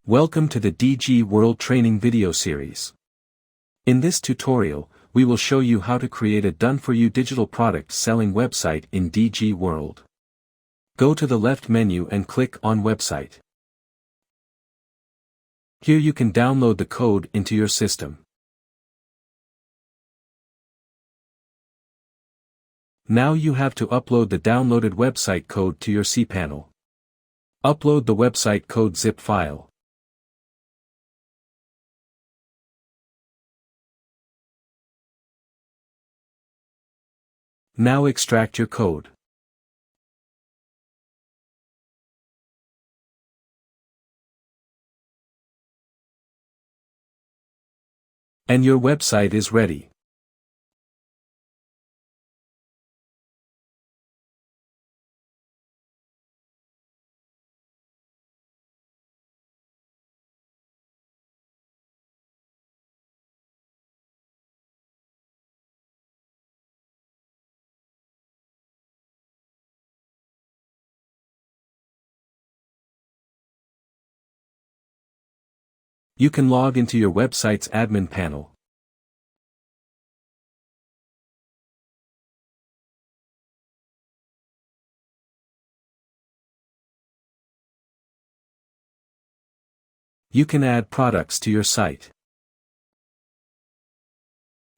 Welcome to the Digi World Training video series. In this tutorial, we will show you how to create a done-for-you digital product selling website in Digi World. Go to the left menu and click on Website. Here you can download the code into your system. Now you have to upload the downloaded website code to your cPanel. Upload the website code zip file. Now extract your code. And your website is ready. You can log into your website's admin panel. You can add products to your site.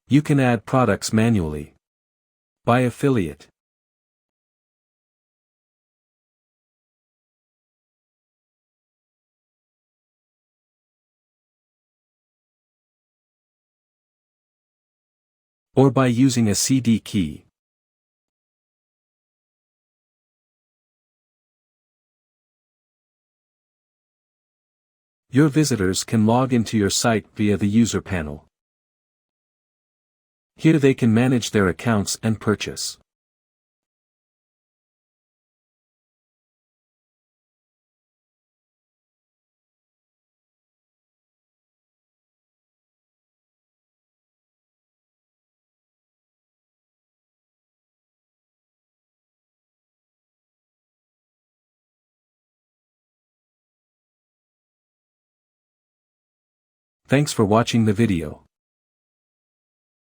You can add products manually. By affiliate. Or by using a CD key. Your visitors can log into your site via the user panel. Here they can manage their accounts and purchase. Thanks for watching the video.